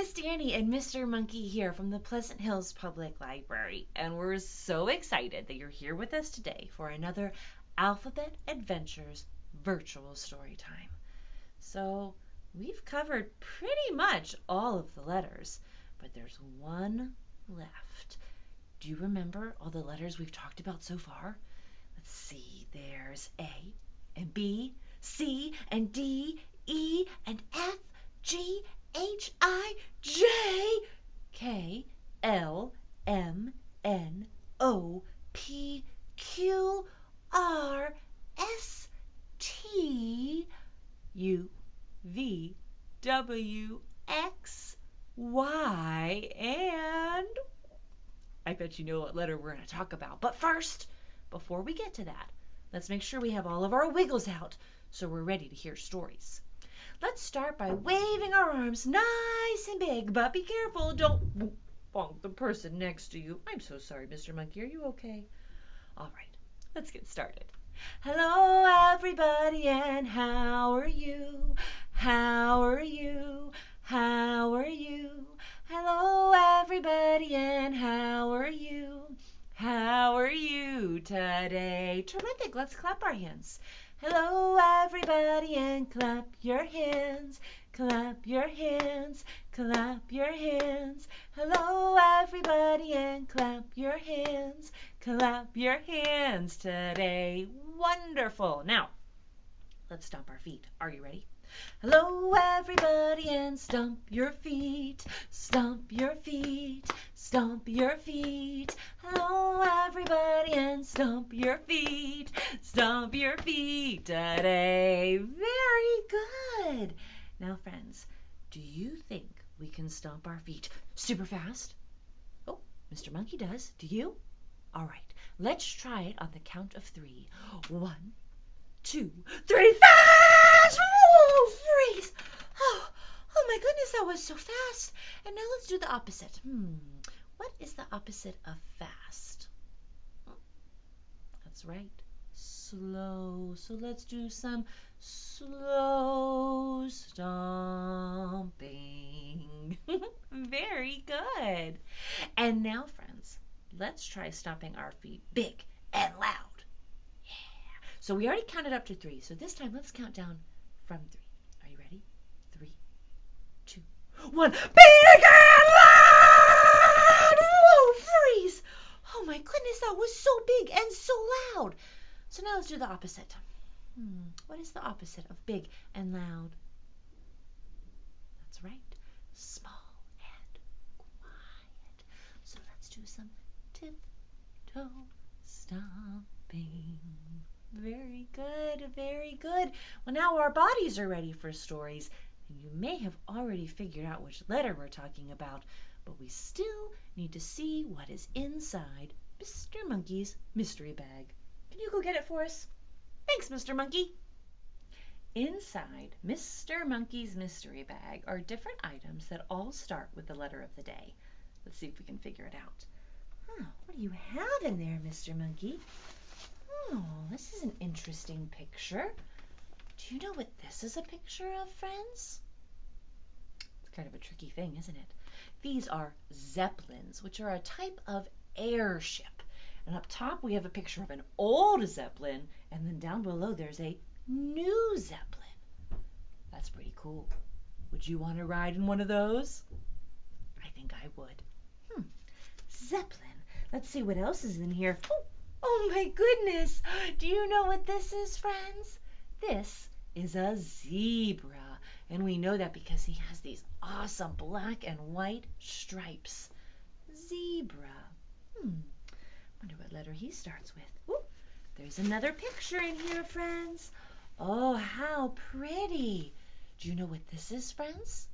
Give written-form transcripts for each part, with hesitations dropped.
Miss Dani and Mr. Monkey here from the Pleasant Hills Public Library, and we're so excited that you're here with us today for another Alphabet Adventures virtual story time. So, we've covered pretty much all of the letters, but there's one left. Do you remember all the letters we've talked about so far? Let's see, there's A and B, C and D, E and F, G, H, I, J, K, L, M, N, O, P, Q, R, S, T, U, V, W, X, Y, and I bet you know what letter we're going to talk about. But first, before we get to that, let's make sure we have all of our wiggles out so we're ready to hear stories. Let's start by waving our arms nice and big, but be careful, don't bonk the person next to you. I'm so sorry, Mr. Monkey. Are you okay? All right, let's get started. Hello, everybody, and how are you? How are you? How are you? Hello, everybody, and how are you? How are you today? Terrific. Let's clap our hands. Hello, everybody, and clap your hands. Clap your hands. Clap your hands. Hello, everybody, and clap your hands. Clap your hands today. Wonderful. Now, let's stomp our feet. Are you ready? Hello, everybody, and stomp your feet. Stomp your feet. Stomp your feet. Hello, everybody, and stomp your feet. Stomp your feet today. Very good. Now, friends, do you think we can stomp our feet super fast? Oh, Mr. Monkey does. Do you? All right, let's try it on the count of 3. 1, 2, 3, fast! Oh, freeze! Oh my goodness, that was so fast. And now let's do the opposite. What is the opposite of fast? That's right, slow. So let's do some slow stomping. Very good. And now, friends, let's try stomping our feet big and loud. Yeah. So we already counted up to 3. So this time, let's count down from 3. Are you ready? 3, 2, 1. Big and loud! Whoa, freeze! Oh my goodness, that was so big and so loud. So now let's do the opposite. What is the opposite of big and loud? That's right, small and quiet. So let's do some tiptoe stomping. Very good, very good. Well, now our bodies are ready for stories, and you may have already figured out which letter we're talking about, but we still need to see what is inside Mr. Monkey's mystery bag. Can you go get it for us? Thanks, Mr. Monkey. Inside Mr. Monkey's mystery bag are different items that all start with the letter of the day. Let's see if we can figure it out. What do you have in there, Mr. Monkey? Oh, this is an interesting picture. Do you know what this is a picture of, friends? It's kind of a tricky thing, isn't it? These are zeppelins, which are a type of airship. And up top we have a picture of an old zeppelin, and then down below there's a new zeppelin. That's pretty cool. Would you want to ride in one of those? I think I would. Zeppelin. Let's see what else is in here. Oh my goodness. Do you know what this is, friends? This is a zebra. And we know that because he has these awesome black and white stripes. Zebra. Wonder what letter he starts with. There's another picture in here, friends. Oh, how pretty. Do you know what this is, friends?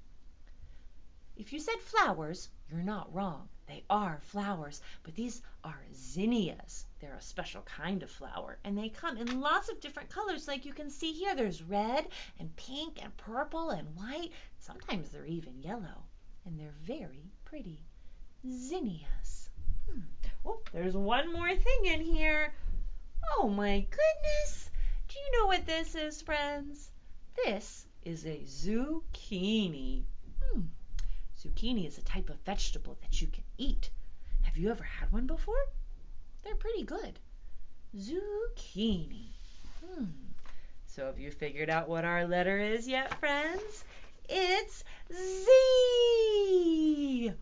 If you said flowers, you're not wrong. They are flowers, but these are zinnias. They're a special kind of flower, and they come in lots of different colors like you can see here. There's red and pink and purple and white. Sometimes they're even yellow, and they're very pretty. Zinnias. There's one more thing in here. Oh my goodness. Do you know what this is, friends? This is a zucchini. Zucchini is a type of vegetable that you can eat. Have you ever had one before? They're pretty good. Zucchini. So have you figured out what our letter is yet, friends? It's Z!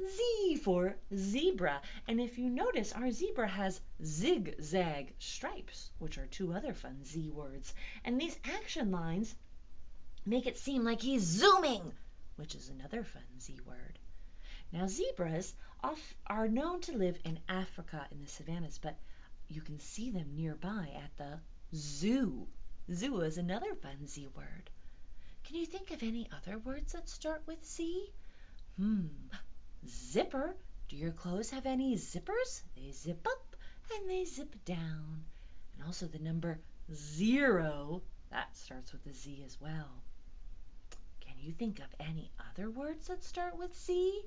Z for zebra. And if you notice, our zebra has zigzag stripes, which are two other fun Z words. And these action lines make it seem like he's zooming, which is another fun Z word. Now, zebras are known to live in Africa in the savannas, but you can see them nearby at the zoo. Zoo is another fun Z word. Can you think of any other words that start with Z? Zipper. Do your clothes have any zippers? They zip up and they zip down. And also the number 0, that starts with a Z as well. Can you think of any other words that start with Z?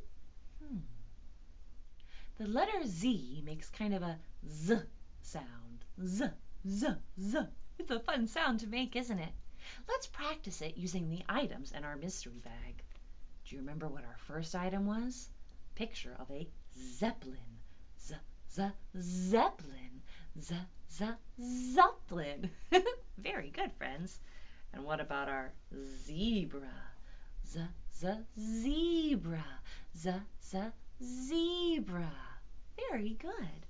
The letter Z makes kind of a Z sound. Z, Z, Z. It's a fun sound to make, isn't it? Let's practice it using the items in our mystery bag. Do you remember what our first item was? Picture of a zeppelin. Z, Z, zeppelin. Z, Z, zeppelin. Very good, friends. And what about our zebra? Z, Z, zebra. Z, Z, zebra. Very good.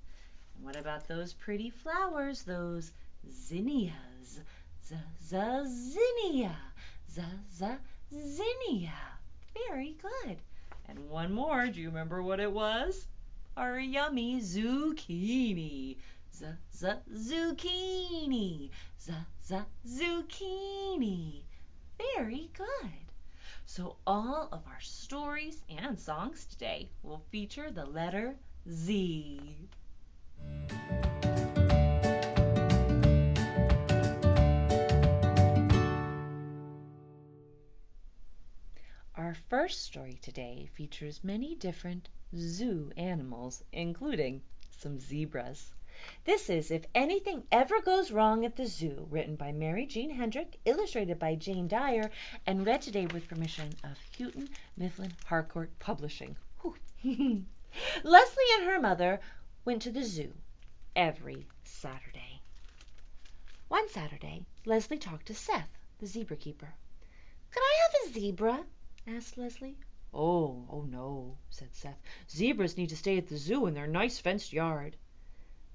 And what about those pretty flowers, those zinnias? Z, Z, zinnia. Z, Z, zinnia. Very good. And one more. Do you remember what it was? Our yummy zucchini. Z, Z, zucchini. Z, Z, zucchini. Very good. So all of our stories and songs today will feature the letter Z. Our first story today features many different zoo animals, including some zebras. This is If Anything Ever Goes Wrong at the Zoo, written by Mary Jean Hendrick, illustrated by Jane Dyer, and read today with permission of Houghton Mifflin Harcourt Publishing. Leslie and her mother went to the zoo every Saturday. One Saturday, Leslie talked to Seth, the zebra keeper. "Could I have a zebra?" asked Leslie. Oh no," said Seth. "Zebras need to stay at the zoo in their nice fenced yard."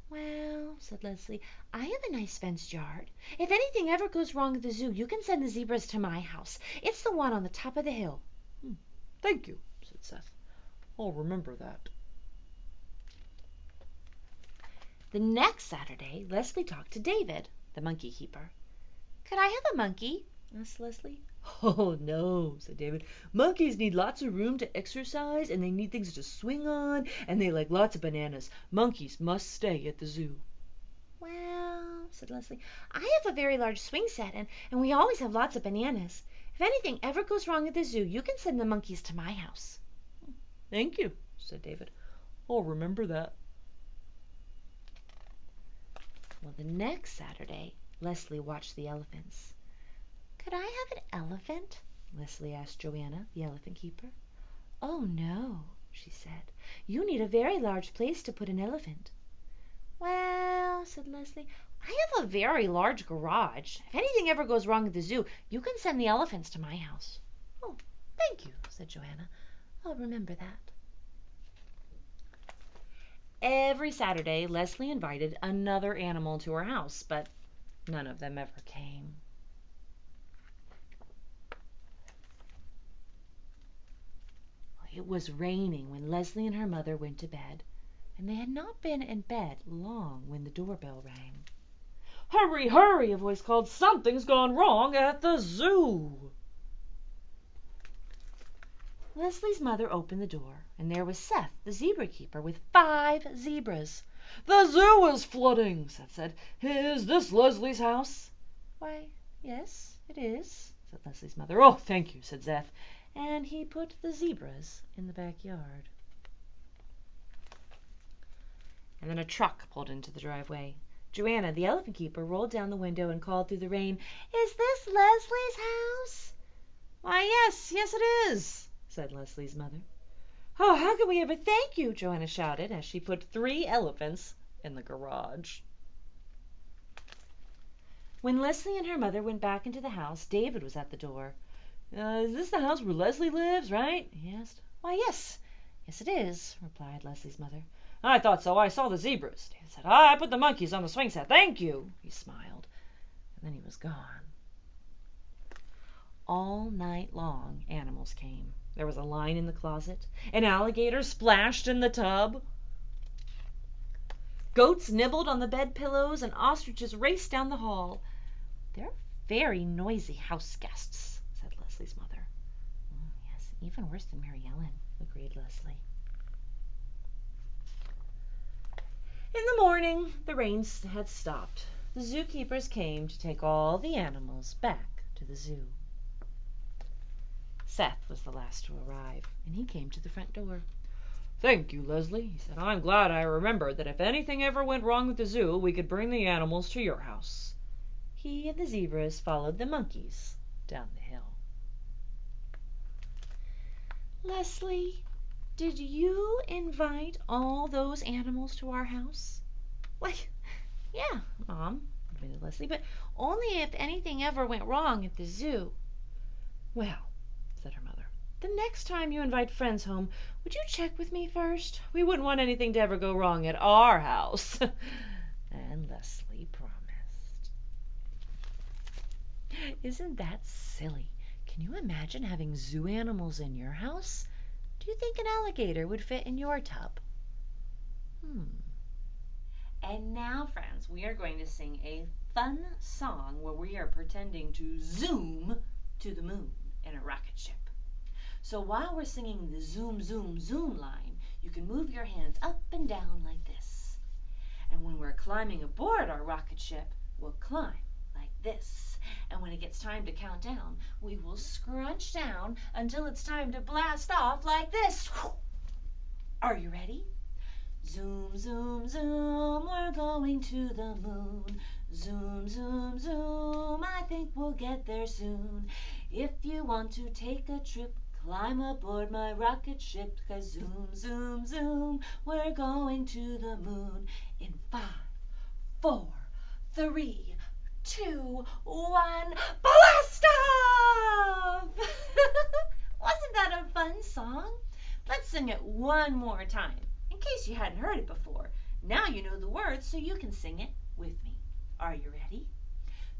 "Well," said Leslie, "I have a nice fenced yard. If anything ever goes wrong at the zoo, you can send the zebras to my house. It's the one on the top of the hill." "Thank you," said Seth. "I'll remember that." The next Saturday, Leslie talked to David, the monkey keeper. "Could I have a monkey?" asked Leslie. "Oh, no," said David. "Monkeys need lots of room to exercise, and they need things to swing on, and they like lots of bananas. Monkeys must stay at the zoo." "Well," said Leslie, "I have a very large swing set, and we always have lots of bananas. If anything ever goes wrong at the zoo, you can send the monkeys to my house." "Thank you," said David. "I'll remember that." Well, the next Saturday, Leslie watched the elephants. "Could I have an elephant?" Leslie asked Joanna, the elephant keeper. "Oh, no," she said. "You need a very large place to put an elephant." "Well," said Leslie, "I have a very large garage. If anything ever goes wrong at the zoo, you can send the elephants to my house." "Oh, thank you," said Joanna. "I'll remember that." Every Saturday, Leslie invited another animal to her house, but none of them ever came. It was raining when Leslie and her mother went to bed, and they had not been in bed long when the doorbell rang. "Hurry, hurry!" a voice called. "Something's gone wrong at the zoo." Leslie's mother opened the door, and there was Seth, the zebra keeper, with 5 zebras. "The zoo is flooding," Seth said. "Is this Leslie's house?" "Why, yes, it is," said Leslie's mother. "Oh, thank you," said Seth. And he put the zebras in the backyard. And then a truck pulled into the driveway. Joanna, the elephant keeper, rolled down the window and called through the rain, "Is this Leslie's house?" "Why, yes, it is," said Leslie's mother. "Oh, how can we ever thank you?" Joanna shouted as she put 3 elephants in the garage. When Leslie and her mother went back into the house, David was at the door. Is this the house where Leslie lives, right?" he asked. "Why, yes. Yes, it is," replied Leslie's mother. "I thought so. I saw the zebras," David said. "I put the monkeys on the swing set. Thank you." He smiled. And then he was gone. All night long, animals came. There was a lion in the closet. An alligator splashed in the tub. Goats nibbled on the bed pillows, and ostriches raced down the hall. "They're very noisy house guests," said Leslie's mother. Yes, even worse than Mary Ellen, agreed Leslie. In the morning, the rain had stopped. The zookeepers came to take all the animals back to the zoo. Seth was the last to arrive, and he came to the front door. "Thank you, Leslie," he said. "I'm glad I remembered that if anything ever went wrong with the zoo, we could bring the animals to your house." He and the zebras followed the monkeys down the hill. "Leslie, did you invite all those animals to our house?" "Why, yeah, Mom," admitted Leslie, "but only if anything ever went wrong at the zoo." "Well," said her mother, "the next time you invite friends home, would you check with me first? We wouldn't want anything to ever go wrong at our house." And Leslie promised. Isn't that silly? Can you imagine having zoo animals in your house? Do you think an alligator would fit in your tub? And now, friends, we are going to sing a fun song where we are pretending to zoom to the moon in a rocket ship. So while we're singing the zoom, zoom, zoom line, you can move your hands up and down like this. And when we're climbing aboard our rocket ship, we'll climb like this. And when it gets time to count down, we will scrunch down until it's time to blast off like this. Are you ready? Zoom, zoom, zoom, we're going to the moon. Zoom, zoom, zoom, I think we'll get there soon. If you want to take a trip, climb aboard my rocket ship, 'cause zoom, zoom, zoom, we're going to the moon. In 5, 4, 3, 2, 1, blast off! Wasn't that a fun song? Let's sing it one more time, in case you hadn't heard it before. Now you know the words, so you can sing it with me. Are you ready?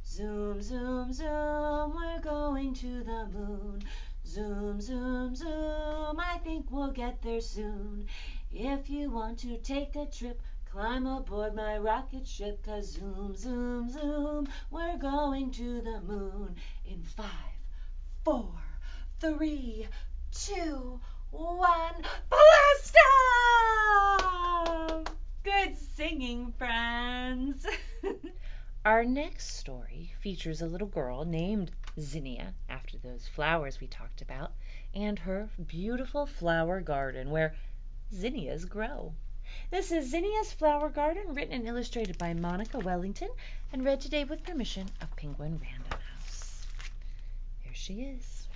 Zoom, zoom, zoom, we're going to the moon. Zoom, zoom, zoom, I think we'll get there soon. If you want to take a trip, climb aboard my rocket ship, 'cause zoom, zoom, zoom, we're going to the moon. In 5, 4, 3, 2, 1, blast off! Good singing, friends! Our next story features a little girl named Zinnia, after those flowers we talked about, and her beautiful flower garden where zinnias grow. This is Zinnia's Flower Garden, written and illustrated by Monica Wellington, and read today with permission of Penguin Random House. Here she is.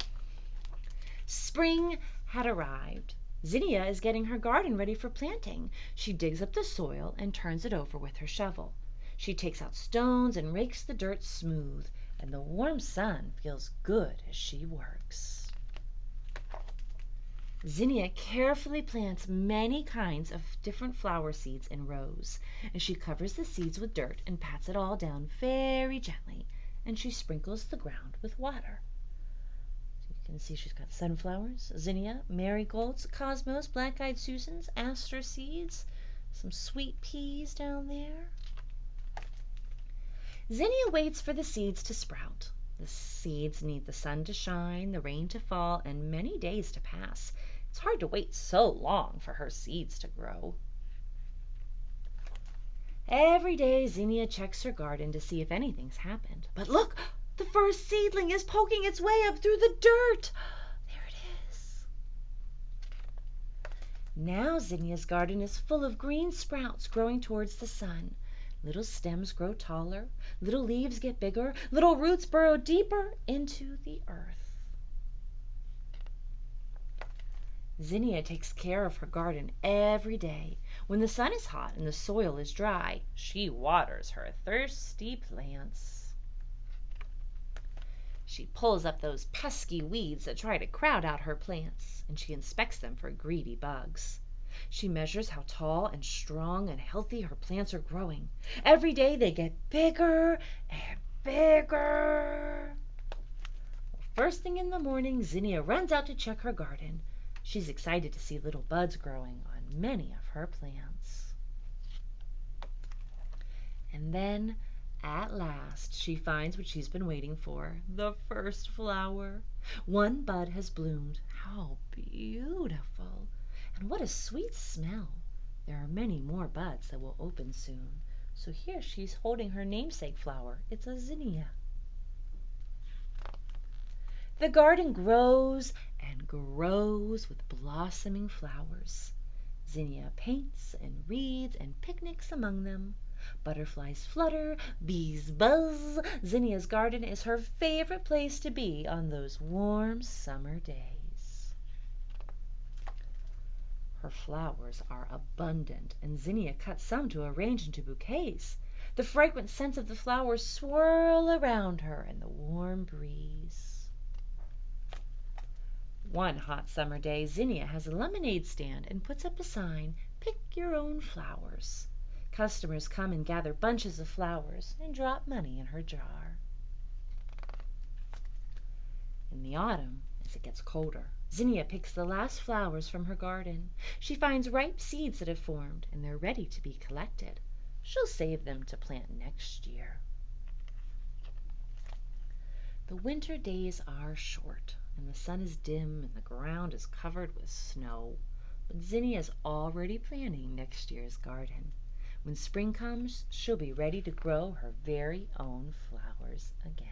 Spring had arrived. Zinnia is getting her garden ready for planting. She digs up the soil and turns it over with her shovel. She takes out stones and rakes the dirt smooth, and the warm sun feels good as she works. Zinnia carefully plants many kinds of different flower seeds in rows, and she covers the seeds with dirt and pats it all down very gently, and she sprinkles the ground with water. So you can see she's got sunflowers, zinnia, marigolds, cosmos, black-eyed Susans, aster seeds, some sweet peas down there. Zinnia waits for the seeds to sprout. The seeds need the sun to shine, the rain to fall, and many days to pass. It's hard to wait so long for her seeds to grow. Every day Zinnia checks her garden to see if anything's happened. But look, the first seedling is poking its way up through the dirt. There it is. Now Zinnia's garden is full of green sprouts growing towards the sun. Little stems grow taller, little leaves get bigger, little roots burrow deeper into the earth. Zinnia takes care of her garden every day. When the sun is hot and the soil is dry, she waters her thirsty plants. She pulls up those pesky weeds that try to crowd out her plants, and she inspects them for greedy bugs. She measures how tall and strong and healthy her plants are growing. Every day they get bigger and bigger. First thing in the morning, Zinnia runs out to check her garden. She's excited to see little buds growing on many of her plants. And then, at last, she finds what she's been waiting for, the first flower. One bud has bloomed. How beautiful! And what a sweet smell. There are many more buds that will open soon. So here she's holding her namesake flower. It's a zinnia. The garden grows and grows with blossoming flowers. Zinnia paints and reads and picnics among them. Butterflies flutter, bees buzz. Zinnia's garden is her favorite place to be on those warm summer days. Her flowers are abundant, and Zinnia cuts some to arrange into bouquets. The fragrant scents of the flowers swirl around her in the warm breeze. One hot summer day, Zinnia has a lemonade stand and puts up a sign, "Pick your own flowers." Customers come and gather bunches of flowers and drop money in her jar. In the autumn, as it gets colder, Zinnia picks the last flowers from her garden. She finds ripe seeds that have formed, and they're ready to be collected. She'll save them to plant next year. The winter days are short, and the sun is dim and the ground is covered with snow. But Zinnia is already planning next year's garden. When spring comes, she'll be ready to grow her very own flowers again.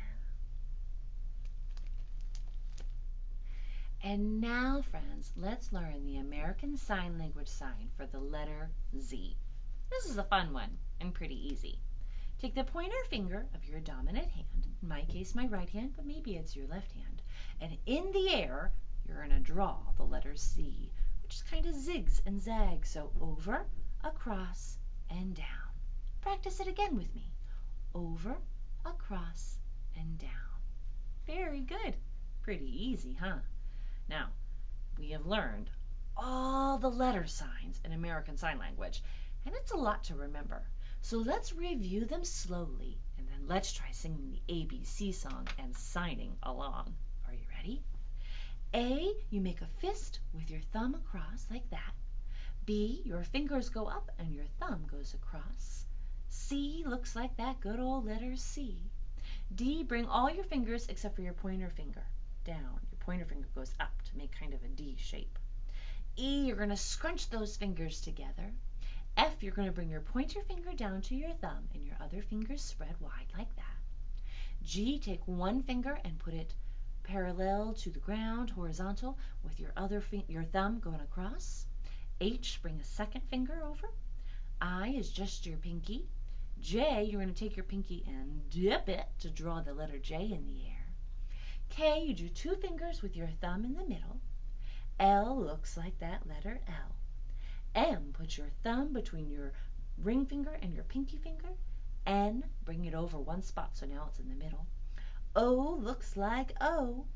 And now, friends, let's learn the American Sign Language sign for the letter Z. This is a fun one and pretty easy. Take the pointer finger of your dominant hand, in my case my right hand, but maybe it's your left hand, and in the air you're going to draw the letter Z, which is kind of zigs and zags, so over, across, and down. Practice it again with me. Over, across, and down. Very good. Pretty easy, huh? Now, we have learned all the letter signs in American Sign Language, and it's a lot to remember. So let's review them slowly, and then let's try singing the ABC song and signing along. Are you ready? A, you make a fist with your thumb across like that. B, your fingers go up and your thumb goes across. C looks like that good old letter C. D, bring all your fingers except for your pointer finger down. Your pointer finger goes up to make kind of a D shape. E, you're going to scrunch those fingers together. F, you're going to bring your pointer finger down to your thumb and your other fingers spread wide like that. G, take one finger and put it parallel to the ground, horizontal, with your thumb going across. H, bring a second finger over. I is just your pinky. J, you're going to take your pinky and dip it to draw the letter J in the air. K, you do two fingers with your thumb in the middle. L looks like that letter L. M, put your thumb between your ring finger and your pinky finger. N, bring it over one spot so now it's in the middle. O looks like O.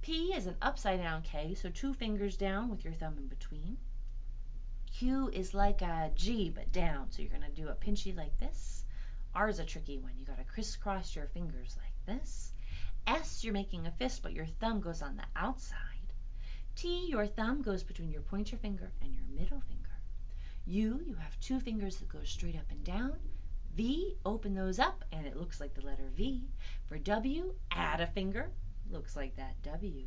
P is an upside down K, so two fingers down with your thumb in between. Q is like a G but down, so you're going to do a pinchy like this. R is a tricky one. You got to crisscross your fingers like this. S, you're making a fist, but your thumb goes on the outside. T, your thumb goes between your pointer finger and your middle finger. U, you have two fingers that go straight up and down. V, open those up, and it looks like the letter V. For W, add a finger. Looks like that W.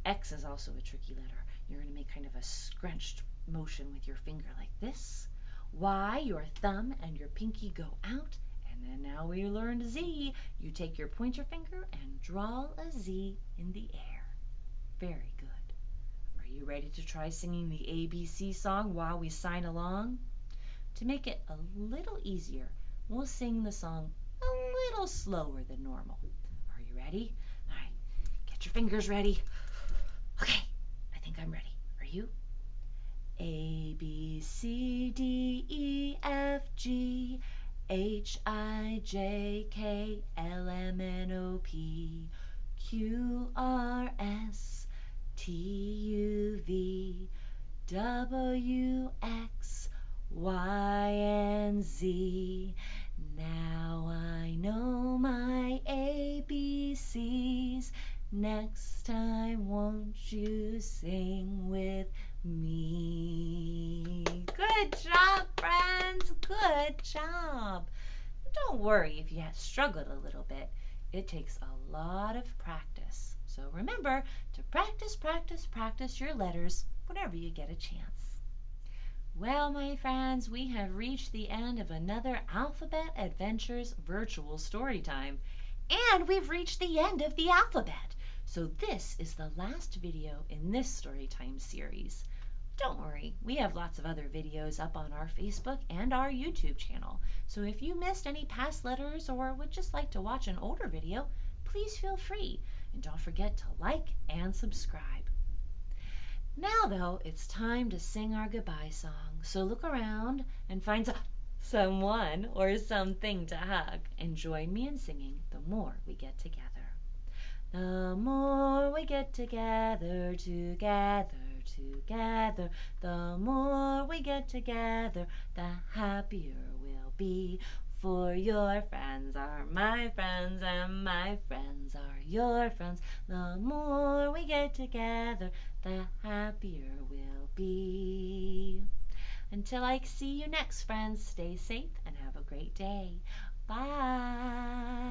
X is also a tricky letter. You're going to make kind of a scrunched motion with your finger like this. Y, your thumb and your pinky go out. And then now we learned Z. You take your pointer finger and draw a Z in the air. Very good. Are you ready to try singing the ABC song while we sign along? To make it a little easier, we'll sing the song a little slower than normal. Are you ready? All right, get your fingers ready. Okay, I think I'm ready. Are you? A, B, C, D, E, F, G, H, I, J, K, L, M, N, O, P, Q, R, S, T, U, V, W, X, Y, and Z. Now I know my ABCs. Next time, won't you sing with me? Good job, friends. Good job. Don't worry if you have struggled a little bit. It takes a lot of practice. So remember to practice, practice, practice your letters whenever you get a chance. Well, my friends, we have reached the end of another Alphabet Adventures virtual story time. And we've reached the end of the alphabet. So this is the last video in this story time series. Don't worry, we have lots of other videos up on our Facebook and our YouTube channel. So if you missed any past letters or would just like to watch an older video, please feel free. And don't forget to like and subscribe. Now, though, it's time to sing our goodbye song. So look around and find someone or something to hug. And join me in singing The More We Get Together. The more we get together, together, together, the more we get together, the happier we'll be. For your friends are my friends, and my friends are your friends. The more we get together, the happier we'll be. Until I see you next, friends, stay safe and have a great day. Bye.